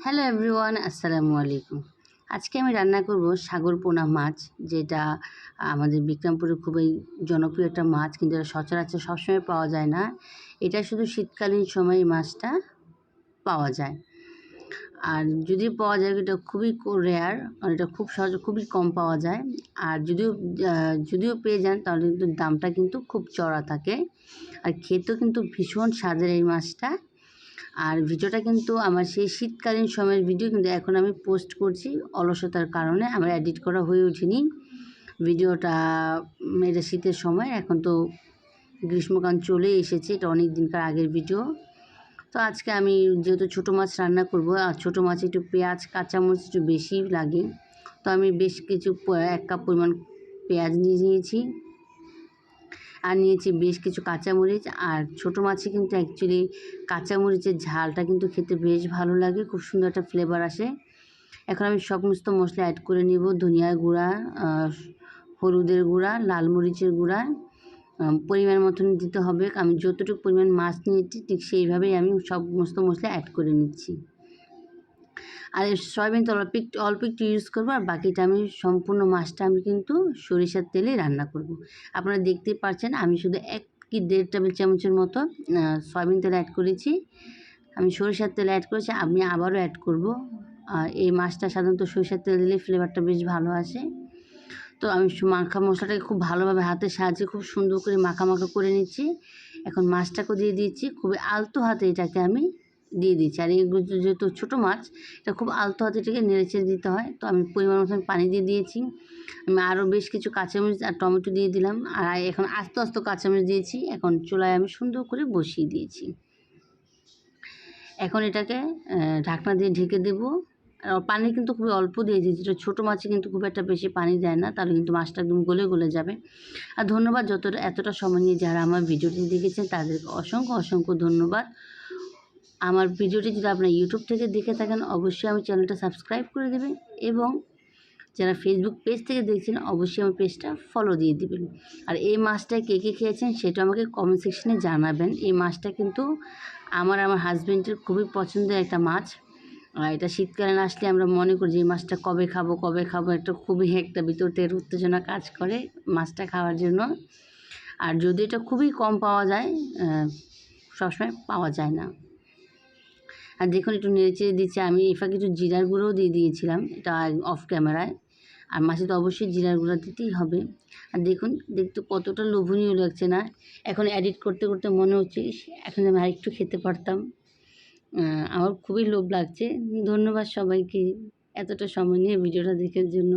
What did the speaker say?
Hello everyone, আসসালামু আলাইকুম। আজকে আমি রান্না করব সাগর পোনা মাছ, যেটা আমাদের বিক্রমপুরে খুবই জনপ্রিয় একটা মাছ, কিন্তু এটা সচরাচর সবসময় পাওয়া যায় না। এটা শুধু শীতকালীন সময় এই মাছটা পাওয়া যায়। আর যদি পাওয়া যায় এটা খুবই রেয়ার, এটা খুব সহজে খুবই কম পাওয়া যায়। আর যদিও পেয়ে যান তাহলে কিন্তু দামটা কিন্তু খুব চড়া থাকে। আর খেতেও কিন্তু ভীষণ স্বাদের এই মাছটা। আর ভিডিওটা কিন্তু আমার সেই শীতকালীন সময়ের ভিডিও, কিন্তু এখন আমি পোস্ট করছি অলসতার কারণে আমার এডিট করা হয়ে ওঠেনি ভিডিওটা। এটা শীতের সময়, এখন তো গ্রীষ্মকাল চলে এসেছে, এটা অনেক দিনকার আগের ভিডিও। তো আজকে আমি যেহেতু ছোটো মাছ রান্না করব, আর ছোটো মাছ একটু পেঁয়াজ কাঁচামরিচ একটু বেশি লাগে, তো আমি বেশ কিছু 1 কাপ পরিমাণ পেঁয়াজ নিয়েছি, আর নিয়েছি বেশ কিছু কাঁচামরিচ। আর ছোটো মাছে কিন্তু অ্যাকচুয়ালি কাঁচামরিচের ঝালটা কিন্তু খেতে বেশ ভালো লাগে, খুব সুন্দর একটা ফ্লেভার আসে। এখন আমি সমস্ত মশলা অ্যাড করে নিব। ধনিয়ার গুঁড়া, হলুদের গুঁড়া, লাল মরিচের গুঁড়া পরিমাণ মতন দিতে হবে। আমি যতটুকু পরিমাণ মাছ নিয়েছি ঠিক সেইভাবেই আমি সমস্ত মশলা অ্যাড করে নিচ্ছি। আর সয়াবিন তো অল্প একটু ইউজ করবো, আর বাকিটা আমি সম্পূর্ণ মাছটা আমি কিন্তু সরিষার তেলে রান্না করব। আপনারা দেখতেই পাচ্ছেন আমি শুধু 1 কি 1.5 টেবিল চামচের মতো সয়াবিন তেল অ্যাড করেছি। আমি সরিষার তেল অ্যাড করেছি, আমি আবারও অ্যাড করব। আর এই মাছটা সাধারণত সরিষার তেল দিলে ফ্লেভারটা বেশ ভালো আসে। তো আমি মাখা মশলাটাকে খুব ভালোভাবে হাতের সাহায্যে খুব সুন্দর করে মাখা করে নিচ্ছি। এখন মাছটাকেও দিয়ে দিচ্ছি, খুবই আলতো হাতে এটাকে আমি দিয়ে দিচ্ছি। আর এগুলো যেহেতু ছোটো মাছ, এটা খুব আলতো হাতে এটাকে নেড়েচেড়ে দিতে হয়। তো আমি পরিমাণ মতন পানি দিয়ে দিয়েছি। আমি আরও বেশ কিছু কাঁচামরিচ আর টমেটো দিয়ে দিলাম, আর এখন আস্তে আস্তে কাঁচামরিচ দিয়েছি। এখন চুলায় আমি সুন্দর করে বসিয়ে দিয়েছি। এখন এটাকে ঢাকনা দিয়ে ঢেকে দেবো। পানি কিন্তু খুবই অল্প দিয়েছি, যেটা ছোটো মাছে কিন্তু খুব একটা বেশি পানি দেয় না, তাহলে কিন্তু মাছটা একদম গলে যাবে। আর ধন্যবাদ এতটা সময় নিয়ে যারা আমার ভিডিওটি দেখেছেন তাদেরকে অসংখ্য ধন্যবাদ। আমার ভিডিওটি যদি আপনারা ইউটিউব থেকে দেখে থাকেন অবশ্যই আমার চ্যানেলটা সাবস্ক্রাইব করে দেবেন, এবং যারা ফেসবুক পেজ থেকে দেখছেন অবশ্যই আমার পেজটা ফলো দিয়ে দিবেন। আর এই মাছটা কে খেয়েছেন সেটা আমাকে কমেন্ট সেকশনে জানাবেন। এই মাছটা কিন্তু আমার হাজব্যান্ডের খুবই পছন্দের একটা মাছ। আর এটা শীতকালীন আসলে আমরা মনে করি যে এই মাছটা কবে খাবো, একটা খুবই একটা ভিতর থেকে উত্তেজনা কাজ করে মাছটা খাওয়ার জন্য। আর যদি এটা খুবই কম পাওয়া যায়, সবসময় পাওয়া যায় না। আর দেখুন একটু নেড়েচেড়ে দিচ্ছি। আমি কিছু জিরার গুঁড়োও দিয়ে দিয়েছিলাম, এটা অফ ক্যামেরায়। আর মাছে তো অবশ্যই জিরার গুঁড়ো দিতেই হবে। আর দেখুন দেখতে কতটা লোভনীয় লাগছে না? এখন এডিট করতে মনে হচ্ছে এখন আমি আরেকটু খেতে পারতাম। আমার খুবই লোভ লাগছে। ধন্যবাদ সবাইকে এতটা সময় নিয়ে ভিডিওটা দেখার জন্য।